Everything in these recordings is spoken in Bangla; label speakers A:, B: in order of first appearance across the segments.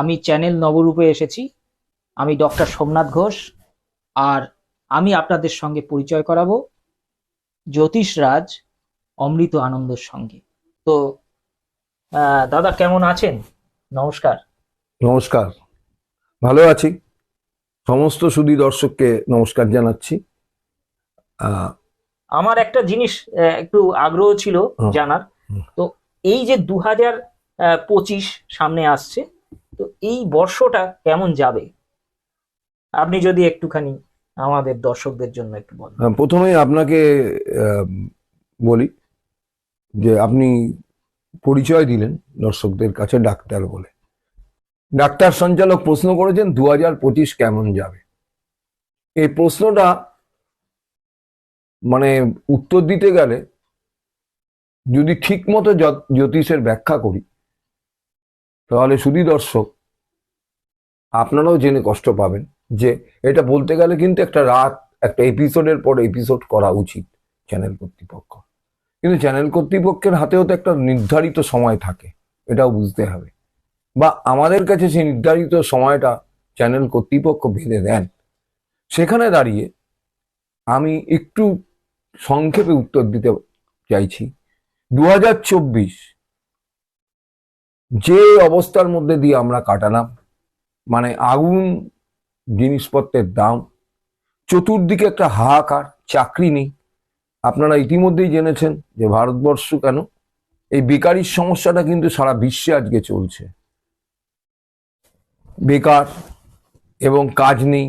A: আমি চ্যানেল নবরূপে এসেছি। আমি ডক্টর সোমনাথ ঘোষ। আর আমি আপনাদের সঙ্গে পরিচয় করাবো জ্যোতিষরাজ অমৃত আনন্দের সঙ্গে। তো দাদা কেমন আছেন? নমস্কার।
B: নমস্কার। ভালো আছি। সমস্ত সুধী দর্শককে নমস্কার জানাচ্ছি। আহ,
A: আমার একটা জিনিস একটু আগ্রহ ছিল
B: হুম,
A: জানার।
B: হুম।
A: তো এই যে 2025 সামনে আসছে, তো এই বর্ষটা কেমন যাবে আপনি যদি একটুখানি আমাদের দর্শকদের জন্য একটু বলেন।
B: প্রথমেই আপনাকে আহ, বলি যে আপনি পরিচয় দিলেন দর্শকদের কাছে ডাক্তার বলে। ডাক্তার সঞ্চালক প্রশ্ন করেছেন 2025 কেমন যাবে। এই প্রশ্নটা মানে উত্তর দিতে গেলে যদি ঠিক মতো জ্যোতিষের ব্যাখ্যা করি, তাহলে সুধী দর্শক আপনারাও জেনে কষ্ট পাবেন যে এটা বলতে গেলে কিন্তু একটা এপিসোডের পর এপিসোড করা উচিত চ্যানেল কর্তৃপক্ষ। কিন্তু চ্যানেল কর্তৃপক্ষের হাতেও তো একটা নির্ধারিত সময় থাকে, এটাও বুঝতে হবে। বা আমাদের কাছে সেই নির্ধারিত সময়টা চ্যানেল কর্তৃপক্ষ বেঁধে দেন। সেখানে দাঁড়িয়ে আমি একটু সংক্ষেপে উত্তর দিতে চাইছি। 2024 যে অবস্থার মধ্যে দিয়ে আমরা কাটালাম, মানে আগুন জিনিসপত্রের দাম, চতুর্দিকে একটা হাহাকার, চাকরি নেই। আপনারা ইতিমধ্যেই জেনেছেন যে ভারতবর্ষ কেন, এই বেকারির সমস্যাটা কিন্তু সারা বিশ্বে আজকে চলছে। বেকার এবং কাজ নেই,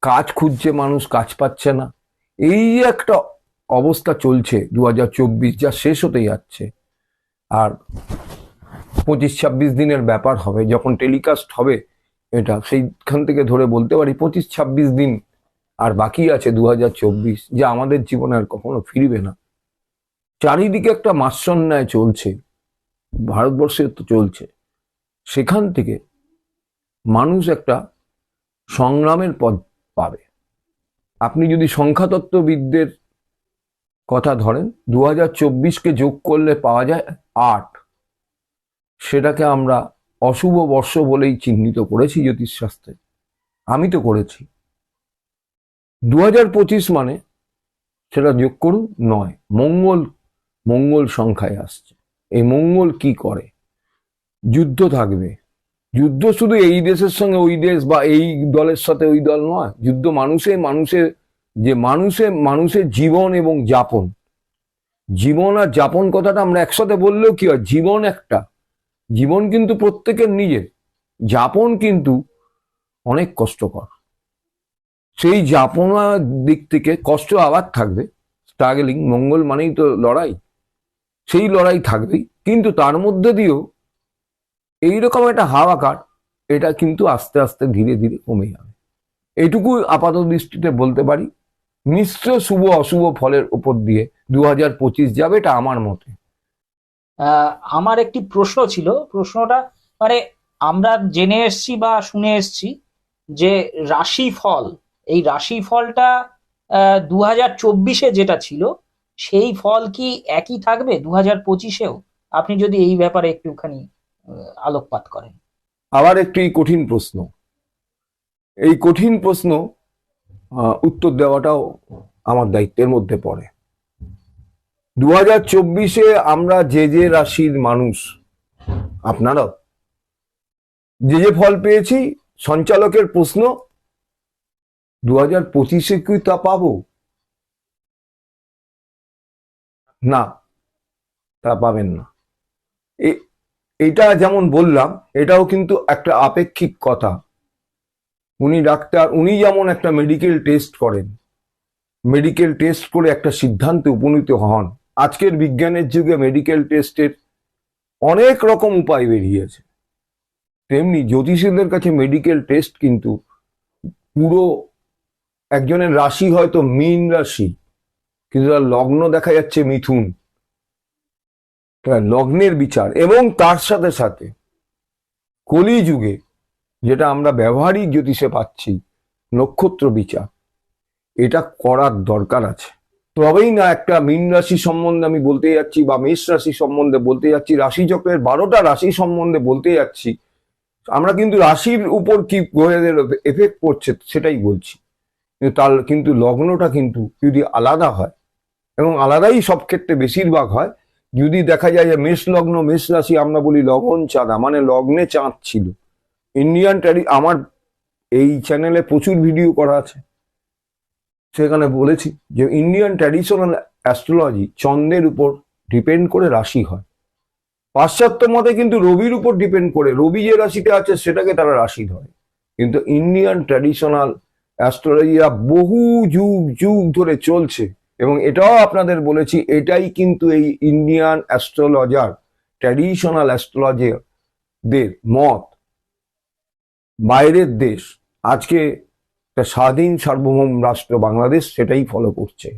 B: কাজ খুঁজছে মানুষ, কাজ পাচ্ছে না। এই একটা অবস্থা চলছে 2024, যা শেষ হতে যাচ্ছে। আর 25-26 দিনের ব্যাপার হবে যখন টেলিকাস্ট হবে এটা, সেইখান থেকে ধরে বলতে পারি 25-26 দিন আর বাকি আছে 2024, যা আমাদের জীবনে আর কখনো ফিরবে না। চারিদিকে একটা মাৎসন্যায় চলছে, ভারতবর্ষে তো চলছে। সেখান থেকে মানুষ একটা সংগ্রামের পথ পাবে। আপনি যদি সংখ্যাতত্ত্ববিদদের কথা ধরেন, 2024-কে যোগ করলে পাওয়া যায় 8। সেটাকে আমরা অশুভ বর্ষ বলেই চিহ্নিত করেছি জ্যোতিষশাস্ত্রে। আমি তো করেছি। 2025 মানে সেটা যোগ করুন 9। মঙ্গল মঙ্গল সংখ্যায় আসছে। এই মঙ্গল কি করে? যুদ্ধ থাকবে। যুদ্ধ শুধু এই দেশের সঙ্গে ওই দেশ বা এই দলের সাথে ওই দল নয়। যুদ্ধ মানুষের জীবন এবং যাপন। জীবন আর যাপন কথাটা আমরা একসাথে বললেও কি হয়, জীবন একটা, জীবন কিন্তু প্রত্যেকের নিজের, যাপন কিন্তু অনেক কষ্টকর। সেই যাপনার দিক থেকে কষ্ট আবার থাকবে, স্ট্রাগলিং, মঙ্গল মানেই তো লড়াই, সেই লড়াই থাকবেই। কিন্তু তার মধ্যে দিয়েও এইরকম একটা হাওয়াকার, এটা কিন্তু আস্তে আস্তে ধীরে ধীরে কমে যাবে। এইটুকু আপাত দৃষ্টিতে বলতে পারি। মিশ্র শুভ অশুভ ফলের উপর দিয়ে 2025 যাবে, এটা আমার মতে।
A: আমার একটি প্রশ্ন ছিল। প্রশ্নটা মানে আমরা জেনে এসেছি বা শুনে এসেছি যে রাশিফল, এই রাশিফলটা 2024-এ যেটা ছিল সেই ফল কি একই থাকবে 2025-এও? আপনি যদি এই ব্যাপারে একটুখানি আলোকপাত করেন।
B: আবার একটি কঠিন প্রশ্ন। এই কঠিন প্রশ্ন উত্তর দেওয়াটাও আমার দায়িত্বের মধ্যে পড়ে। 2024-এ আমরা যে যে রাশির মানুষ, আপনারাও যে যে ফল পেয়েছি, সঞ্চালকের প্রশ্ন 2025-এ কি তা পাবো? না, তা পাবেন না। এটা যেমন বললাম, এটাও কিন্তু একটা আপেক্ষিক কথা। উনি ডাক্তার, উনি যেমন একটা মেডিকেল টেস্ট করেন, মেডিকেল টেস্ট করে একটা সিদ্ধান্তে উপনীত হন। আজকের বিজ্ঞানের যুগে মেডিকেল টেস্টের অনেক রকম উপায় বেরিয়েছে। তেমনি জ্যোতিষীদের কাছে মেডিকেল টেস্ট কিন্তু পুরো, একজনের রাশি হয়তো মীন রাশি, কিন্তু তার লগ্ন দেখা যাচ্ছে মিথুন, লগ্নের বিচার। এবং তার সাথে সাথে কলিযুগে যেটা আমরা ব্যবহারিক জ্যোতিষে পাচ্ছি, নক্ষত্র বিচার, এটা করার দরকার আছে। তবেই না একটা মীন রাশি সম্বন্ধে আমি বলতে যাচ্ছি, বা মেষ রাশি সম্বন্ধে বলতে যাচ্ছি, রাশিচক্রের 12টা রাশি সম্বন্ধে বলতে যাচ্ছি, আমরা কিন্তু রাশির উপর কি গ্রহের এফেক্ট পড়ছে সেটাই বলছি, কিন্তু তার কিন্তু লগ্নটা কিন্তু যদি আলাদা হয়, এবং আলাদাই সব ক্ষেত্রে বেশিরভাগ হয়, যদি দেখা যায় যে মেষ লগ্ন মেষ রাশি, আমরা বলি লগন চাঁদা, মানে লগ্নে চাঁদ ছিল। আমার এই চ্যানেলে প্রচুর ভিডিও করা আছে, সেখানে বলেছি যে ইন্ডিয়ান ট্র্যাডিশনাল অ্যাস্ট্রোলজি চন্দ্রের উপর ডিপেন্ড করে রাশি হয়। পাশ্চাত্য মতে কিন্তু রবির উপর ডিপেন্ড করে, রবি যে রাশিতে আছে সেটাকে তারা রাশি ধরে। কিন্তু ইন্ডিয়ান ট্র্যাডিশনাল অ্যাস্ট্রোলজিরা বহু যুগ যুগ ধরে চলছে, এবং এটাও আপনাদের বলেছি, এটাই কিন্তু এই ইন্ডিয়ান অ্যাস্ট্রোলজার, ট্র্যাডিশনাল অ্যাস্ট্রোলজারদের মত। বাইরের দেশ আজকে একটা স্বাধীন সার্বভৌম রাষ্ট্র বাংলাদেশ সেটাই ফলো করছে।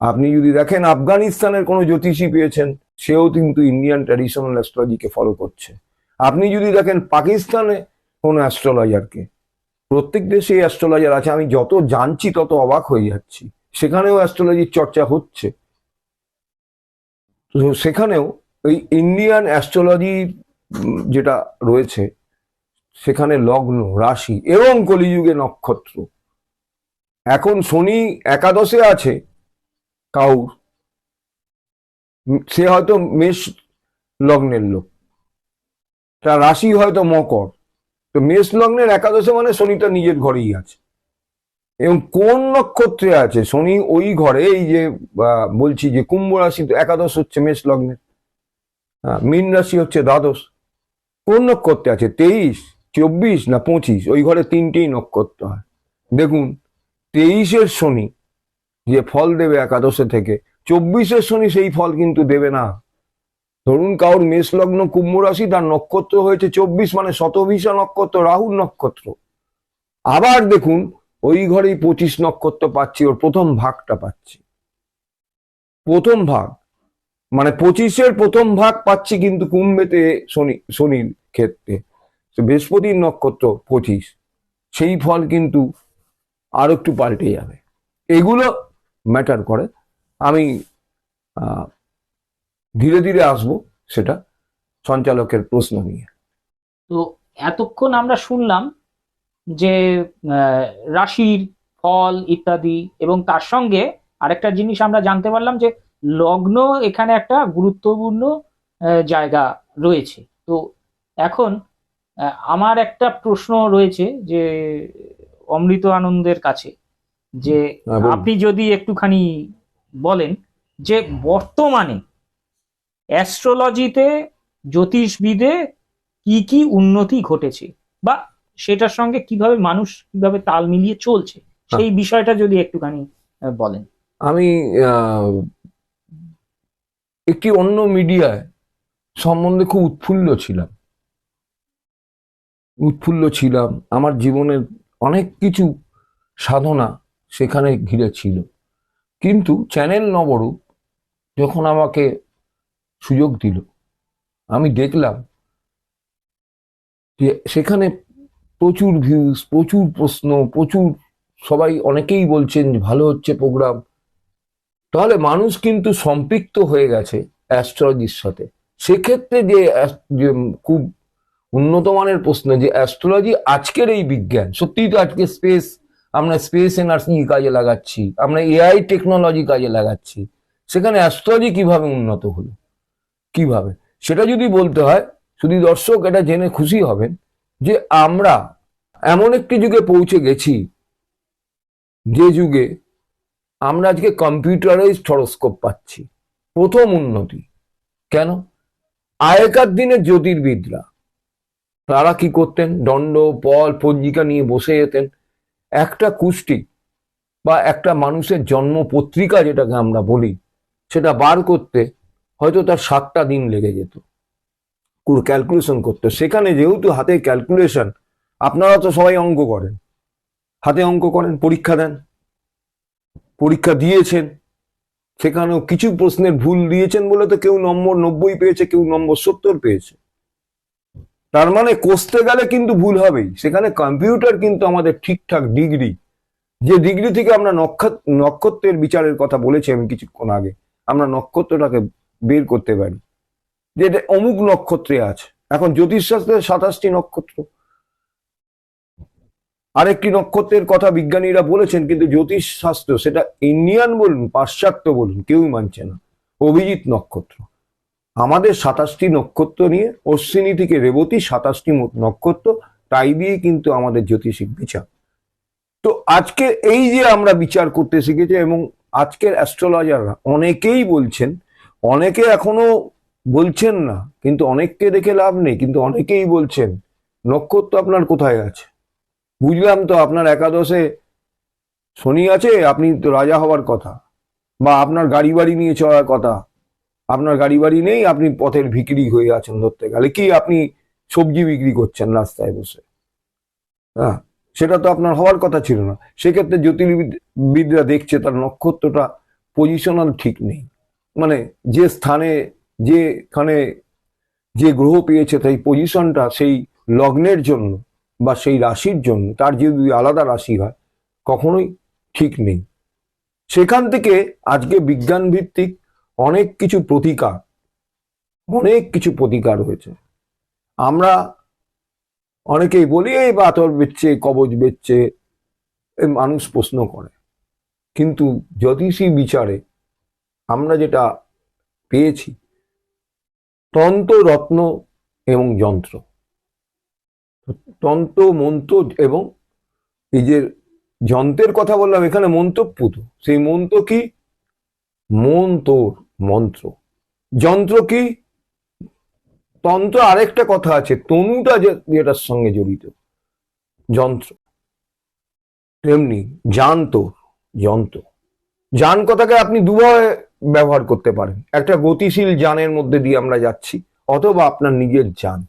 B: আপনি যদি দেখেন আফগানিস্তানের কোনো জ্যোতিষী পেয়েছেন, সেও কিন্তু ইন্ডিয়ান ট্র্যাডিশনাল অ্যাস্ট্রোলজিকে ফলো করছে। আপনি যদি দেখেন পাকিস্তানে কোনো অ্যাস্ট্রোলজারকে, প্রত্যেক দেশে অ্যাস্ট্রোলজার আছে, আমি যত জানছি তত অবাক হয়ে যাচ্ছি। সেখানেও অ্যাস্ট্রোলজির চর্চা হচ্ছে। তো সেখানেও এই ইন্ডিয়ান অ্যাস্ট্রোলজি যেটা রয়েছে, সেখানে লগ্ন, রাশি এবং কলিযুগে নক্ষত্র। এখন শনি একাদশে আছে কাউর, সে হয়তো মেষ লগ্নের লোক, তার রাশি হয়তো মকর, তো মেষ লগ্নের একাদশে মানে শনিটা নিজের ঘরেই আছে। এবং কোন নক্ষত্রে আছে শনি, ওই ঘরে, এই যে বলছি যে কুম্ভ রাশি তো একাদশ হচ্ছে মেষ লগ্নের, মীন রাশি হচ্ছে দ্বাদশ। কোন নক্ষত্রে আছে, 23, 24 না 25, ওই ঘরে তিনটেই নক্ষত্র হয়। দেখুন 23-এর শনি যে ফল দেবে একাদশে থেকে, 24-এর শনি সেই ফল কিন্তু দেবে না। ধরুন কারোর মেষ লগ্ন কুম্ভ রাশি, তার নক্ষত্র হয়েছে 24, মানে শতভিষা নক্ষত্র, রাহুর নক্ষত্র। আবার দেখুন ওই ঘরেই 25 নক্ষত্র পাচ্ছি, ওর প্রথম ভাগটা পাচ্ছি, প্রথম ভাগ মানে 25-এর প্রথম ভাগ পাচ্ছি, কিন্তু কুম্ভেতে শনির ক্ষেত্রে বৃহস্পতির নক্ষত্র 25, সেই ফল কিন্তু আর একটু পাল্টে যাবে। এগুলো ম্যাটার করে। আমি ধীরে ধীরে আসবো সেটা সঞ্চালকের প্রশ্ন নিয়ে।
A: তো এতক্ষণ আমরা শুনলাম যে রাশির ফল ইত্যাদি, এবং তার সঙ্গে আরেকটা জিনিস আমরা জানতে পারলাম যে লগ্ন এখানে একটা গুরুত্বপূর্ণ জায়গা রয়েছে। তো এখন আমার একটা প্রশ্ন রয়েছে যে অমৃত আনন্দের কাছে, যে
B: বলুন।
A: আপনি যদি একটুখানি বলেন যে বর্তমানে অ্যাস্ট্রোলজিতে, জ্যোতিষবিদে কি কি উন্নতি ঘটেছে, বা সেটার সঙ্গে কিভাবে মানুষ কিভাবে তাল মিলিয়ে চলছে, সেই বিষয়টা যদি একটুখানি বলেন।
B: আমি একটি অন্য মিডিয়ায় সম্বন্ধে খুব উৎফুল্ল ছিলাম। আমার জীবনের অনেক কিছু সাধনা সেখানে ঘিরে ছিল, কিন্তু চ্যানেল নবরূপ যখন আমাকে সুযোগ দিল, আমি দেখলাম যে সেখানে প্রচুর ভিউজ, প্রচুর প্রশ্ন, প্রচুর, সবাই অনেকেই বলছেন যে ভালো হচ্ছে প্রোগ্রাম। তাহলে মানুষ কিন্তু সম্পৃক্ত হয়ে গেছে অ্যাস্ট্রোলজির সাথে। সেক্ষেত্রে যে খুব উন্নত মানের প্রশ্ন, যে অ্যাস্ট্রোলজি আজকের এই বিজ্ঞান, সত্যিই তো আজকে আমরা স্পেস এনার্জি কাজে লাগাচ্ছি, আমরা এআই টেকনোলজি কাজে লাগাচ্ছি, সেখানে অ্যাস্ট্রোলজি কিভাবে উন্নত হলো, কিভাবে, সেটা যদি বলতে হয়, শুধু দর্শক এটা জেনে খুশি হবেন যে আমরা এমন একটি যুগে পৌঁছে গেছি, যে যুগে আমরা আজকে কম্পিউটারাইজড হরোস্কোপ পাচ্ছি। প্রথম উন্নতি। কেন? আগেকার দিনে জ্যোতির্বিদরা, তারা কি করতেন, দণ্ড পল পঞ্জিকা নিয়ে বসে যেতেন, একটা কুষ্টি বা একটা মানুষের জন্ম পত্রিকা যেটাকে আমরা বলি, সেটা বার করতে হয়তো তার 7টা দিন লেগে যেত, ক্যালকুলেশন করতে। সেখানে যেহেতু হাতে ক্যালকুলেশন, আপনারা তো সবাই অঙ্ক করেন, হাতে অঙ্ক করেন, পরীক্ষা দেন, পরীক্ষা দিয়েছেন, সেখানেও কিছু প্রশ্নের ভুল দিয়েছেন বলে তো কেউ নম্বর 90 পেয়েছে, কেউ নম্বর 70 পেয়েছে। তার মানে কষতে গেলে কিন্তু ভুল হবেই। সেখানে কম্পিউটার কিন্তু আমাদের ঠিকঠাক ডিগ্রি, যে ডিগ্রি থেকে আমরা নক্ষত্রের বিচারের কথা বলেছি আমি কিছুক্ষণ আগে, আমরা নক্ষত্রটাকে বের করতে পারি যে এটা অমুক নক্ষত্রে আছে, এখন জ্যোতিষশাস্ত্রে 27টি নক্ষত্র, আরেকটি নক্ষত্রের কথা বিজ্ঞানীরা বলেছেন, কিন্তু জ্যোতিষ শাস্ত্র সেটা ইন্ডিয়ান বলুন পাশ্চাত্য বলুন কেউই মানছে না। অভিজিৎ নক্ষত্র, আমাদের 27টি নক্ষত্র নিয়ে অশ্বিনী থেকে রেবতী 27টি নক্ষত্র, তাই দিয়ে কিন্তু আমাদের জ্যোতিষিক বিচার। তো আজকে এই যে আমরা বিচার করতে শিখেছি, এবং আজকের অ্যাস্ট্রোলজাররা অনেকেই বলছেন, অনেকে এখনো বলছেন না, কিন্তু অনেককে দেখে লাভ নেই, কিন্তু অনেকেই বলছেন নক্ষত্র আপনার কোথায় আছে। বুঝলাম তো আপনার একাদশে শনি আছে, আপনি তো রাজা হওয়ার কথা, বা আপনার গাড়ি বাড়ি নিয়ে চলার কথা, আপনার গাড়ি বাড়ি নেই, আপনি পথের ভিখিরি হয়ে আছেন, ধরতে গেলে কি আপনি সবজি বিক্রি করছেন রাস্তায় বসে। হ্যাঁ, সেটা তো আপনার হওয়ার কথা ছিল না। সেক্ষেত্রে জ্যোতির্বিদরা দেখছে তার নক্ষত্রটা পজিশনাল ঠিক নেই, মানে যে স্থানে যেখানে যে গ্রহ পেয়েছে তাই পজিশনটা সেই লগ্নের জন্য বা সেই রাশির জন্য, তার যদি আলাদা রাশি হয় কখনোই ঠিক নেই। সেখান থেকে আজকে বিজ্ঞান ভিত্তিক অনেক কিছু প্রতিকার হয়েছে। আমরা অনেকেই বলি এই বাতর বেচছে, কবচ বেচছে, মানুষ প্রশ্ন করে, কিন্তু জ্যোতিষী বিচারে আমরা যেটা পেয়েছি, তন্ত্র, রত্ন এবং যন্ত্র, তন্ত্র, মন্ত্র এবং এই যে যন্ত্রের কথা বললাম, এখানে মন্ত্রপুত, সেই মন্ত্র কি? মন্ত্র। যন্ত্র কি? তন্ত্র। আরেকটা কথা আছে, তনুটা যেটার সঙ্গে জড়িত, যন্ত্র। তেমনি যন্ত্র। যান কথাকে আপনি দুভাবে ব্যবহার করতে পারেন, একটা গতিশীল যানের মধ্যে দিয়ে আমরা যাচ্ছি, অথবা আপনার নিজের যান।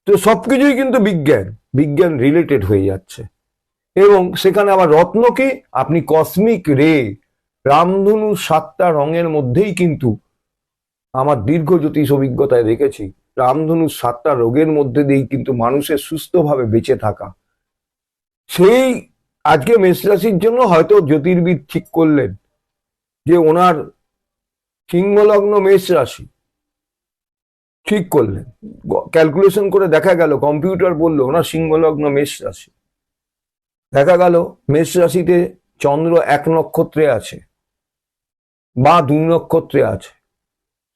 B: তো সবকিছুই কিন্তু বিজ্ঞান রিলেটেড হয়ে যাচ্ছে। এবং সেখানে আবার রত্ন কি? আপনি কসমিক রে, রামধনু 7টা রঙের মধ্যেই কিন্তু আমার দীর্ঘ জ্যোতিষ অভিজ্ঞতায় দেখেছি, রামধনু 7টা রোগের মধ্যে দিয়েই কিন্তু মানুষের সুস্থভাবে বেঁচে থাকা। সেই আজকে মেষ রাশির জন্য হয়তো জ্যোতির্বিদ ঠিক করলেন যে ওনার সিংহ লগ্ন মেষ রাশি, ঠিক করলেন, ক্যালকুলেশন করে দেখা গেল, কম্পিউটার বললো ওনার সিংহ লগ্ন মেষ রাশি। দেখা গেল মেষ রাশিতে চন্দ্র 1 নক্ষত্রে আছে বা 2 নক্ষত্রে আছে,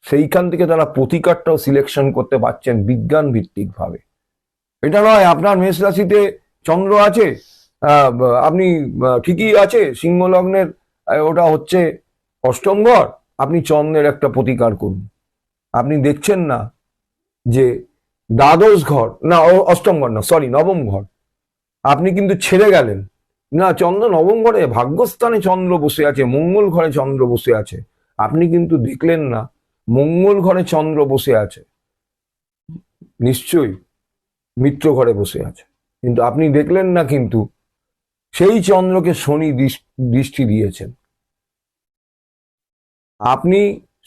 B: সেইখান থেকে তারা প্রতিকারটাও সিলেকশন করতে পারছেন বিজ্ঞান ভিত্তিক ভাবে। এটা নয় আপনার মেষ রাশিতে চন্দ্র আছে, আপনি ঠিকই আছে সিংহ লগ্নের, ওটা হচ্ছে অষ্টম ঘর, আপনি চন্দ্রের একটা প্রতিকার করুন। আপনি দেখছেন না যে দ্বাদশ ঘর, না অষ্টম ঘর না, সরি নবম ঘর, আপনি কিন্তু ছেড়ে গেলেন না, চন্দ্র নবম ঘরে ভাগ্যস্থানে চন্দ্র বসে আছে, মঙ্গল ঘরে চন্দ্র বসে আছে, আপনি কিন্তু দেখলেন না মঙ্গল ঘরে চন্দ্র বসে আছে, নিশ্চয়ই মিত্র ঘরে বসে আছে, কিন্তু আপনি দেখলেন না কিন্তু সেই চন্দ্রকে শনি দৃষ্টি দিয়েছেন। আপনি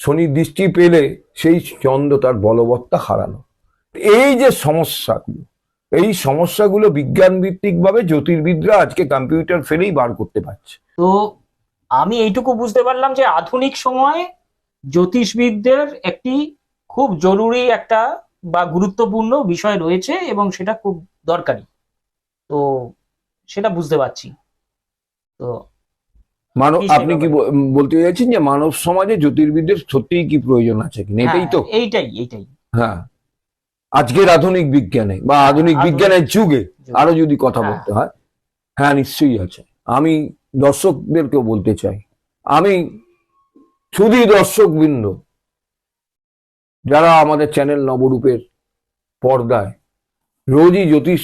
B: শনি দৃষ্টি পেলে সেই চন্দ্র তার বলবত্তা হারানো। এই যে এই সমস্যাগুলো বিজ্ঞান ভিত্তিক ভাবে জ্যোতির্বিদরা আজকে কম্পিউটার ফেলেই বার করতে পারছে।
A: তো আমি এইটুকু বুঝতে পারলাম যে আধুনিক সময়ে জ্যোতিষবিদদের একটি খুব জরুরি একটা বা গুরুত্বপূর্ণ বিষয় রয়েছে এবং সেটা খুব দরকারি। তো সেটা বুঝতে পারছি। তো
B: আপনি কি বলতে চাইছেন যে মানব সমাজে জ্যোতির্বিদদের সত্যিই কি প্রয়োজন আছে কিনা, এটাই তো?
A: এইটাই।
B: হ্যাঁ, আজকের আধুনিক বিজ্ঞানে বা আধুনিক বিজ্ঞানের যুগে আরো যদি কথা বলতে হয়, হ্যাঁ নিশ্চয়ই আছে। আমি দর্শকদেরকেও বলতে চাই, আমি শুধু দর্শকবৃন্দ যারা আমাদের চ্যানেল নবরূপের পর্দায় রোজই জ্যোতিষ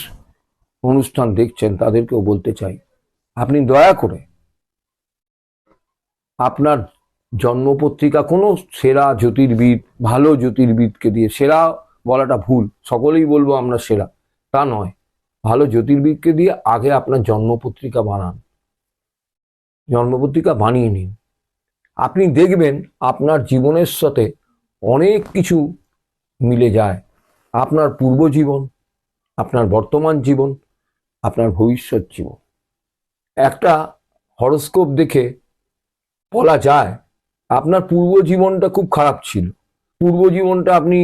B: অনুষ্ঠান দেখছেন, তাদেরকেও বলতে চাই, আপনি দয়া করে আপনার জন্মপত্রিকা কোনো সেরা জ্যোতির্বিদ, ভালো জ্যোতির্বিদকে দিয়ে, সেরা বলাটা ভুল, সকলেই বলবো আমরা সেরা, তা নয়, ভালো জ্যোতির্বিদকে দিয়ে আগে আপনার জন্মপত্রিকা বানান, জন্মপত্রিকা বানিয়ে নিন। আপনি দেখবেন আপনার জীবনের সাথে অনেক কিছু মিলে যায়, আপনার পূর্ব জীবন, আপনার বর্তমান জীবন, আপনার ভবিষ্যৎ জীবন। একটা হরোস্কোপ দেখে বলা যায় আপনার পূর্ব জীবনটা খুব খারাপ ছিল, পূর্ব জীবনটা আপনি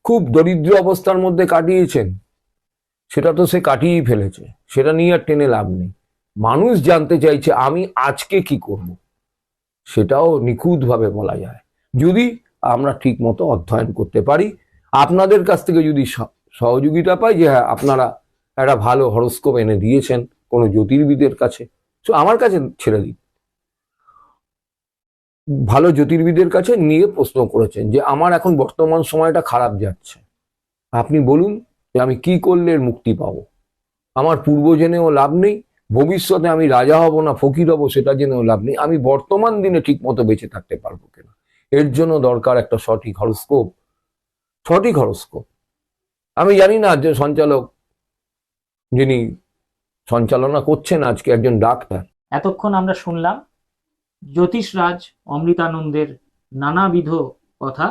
B: খুব দরিদ্র অবস্থার মধ্যে কাটিয়েছেন, সেটা তো সে কাটিয়েই ফেলেছে, সেটা নিয়ে আর টেনে লাভ নেই। মানুষ জানতে চাইছে আমি আজকে কি করব, সেটাও নিখুঁতভাবে বলা যায় যদি আমরা ঠিক মতো অধ্যয়ন করতে পারি। আপনাদের কাছ থেকে যদি সহযোগিতা পাই যে হ্যাঁ আপনারা একটা ভালো হরোস্কোপ এনে দিয়েছেন কোনো জ্যোতির্বিদের কাছে, তো আমার কাছে ছেড়ে দিন, ভালো জ্যোতির্বিদের কাছে নিয়ে প্রশ্ন করেছেন যে আমার এখন বর্তমান সময়টা খারাপ যাচ্ছে, আপনি বলুন যে আমি কি করলে এর মুক্তি পাবো, আমার পূর্ব জেনেও লাভ নেই, ভবিষ্যতে আমি রাজা হব না ফকির হব সেটা জেনেও লাভ নেই, আমি বর্তমান দিনে ঠিক মতো বেঁচে থাকতে পারবো কিনা, এর জন্য দরকার একটা সঠিক হরোস্কোপ। সঠিক হরোস্কোপ আমি জানি না যে সঞ্চালক যিনি সঞ্চালনা করছেন আজকে একজন ডাক্তার।
A: এতক্ষণ আমরা শুনলাম জ্যোতিষরাজ অমৃতানন্দের নানাবিধ কথা,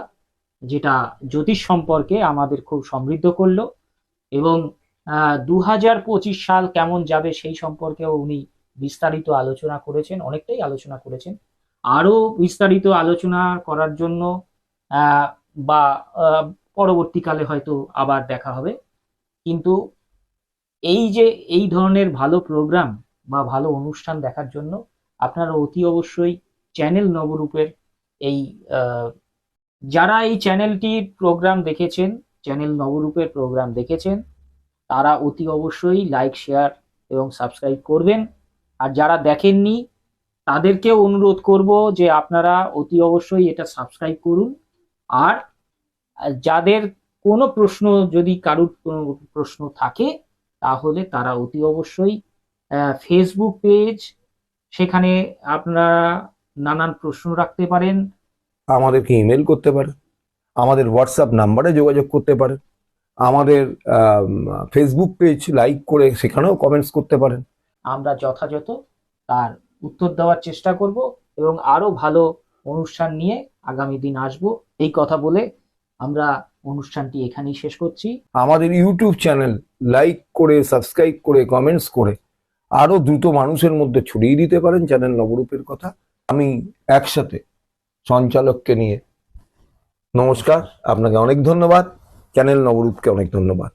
A: যেটা জ্যোতিষ সম্পর্কে আমাদের খুব সমৃদ্ধ করলো। এবং 2025 সাল কেমন যাবে সেই সম্পর্কেও উনি বিস্তারিত আলোচনা করেছেন, অনেকটাই আলোচনা করেছেন। আরো বিস্তারিত আলোচনা করার জন্য বা পরবর্তীকালে হয়তো আবার দেখা হবে। কিন্তু এই যে এই ধরনের ভালো প্রোগ্রাম বা ভালো অনুষ্ঠান দেখার জন্য আপনারা অতি অবশ্যই চ্যানেল নবরূপের এই যারা এই চ্যানেলটির প্রোগ্রাম দেখেছেন, চ্যানেল নবরূপের প্রোগ্রাম দেখেছেন, তারা অতি অবশ্যই লাইক, শেয়ার এবং সাবস্ক্রাইব করবেন। আর যারা দেখেননি তাদেরকেও অনুরোধ করব যে আপনারা অতি অবশ্যই এটা সাবস্ক্রাইব করুন। আর যাদের কোনো প্রশ্ন, যদি কারুর কোনো প্রশ্ন থাকে, তাহলে তারা অতি অবশ্যই ফেসবুক পেজ, সেখানে আপনারা নানান প্রশ্ন রাখতে পারেন,
B: আমাদেরকে ইমেল করতে পারেন, আমাদের হোয়াটসঅ্যাপ নাম্বারে যোগাযোগ করতে পারেন, আমাদের ফেসবুক পেজ লাইক করে সেখানেও কমেন্টস করতে পারেন।
A: আমরা যথাযথ তার উত্তর দেওয়ার চেষ্টা করব এবং আরো ভালো অনুষ্ঠান নিয়ে আগামী দিন আসব। এই কথা বলে আমরা অনুষ্ঠানটি এখানেই শেষ করছি।
B: আমাদের ইউটিউব চ্যানেল লাইক করে, সাবস্ক্রাইব করে, কমেন্টস করে আরো দ্রুত মানুষের মধ্যে ছড়িয়ে দিতে পারেন চ্যানেল নবরূপের কথা। আমি একসাথে সঞ্চালককে নিয়ে নমস্কার, আপনাকে অনেক ধন্যবাদ, চ্যানেল নবরূপকে অনেক ধন্যবাদ।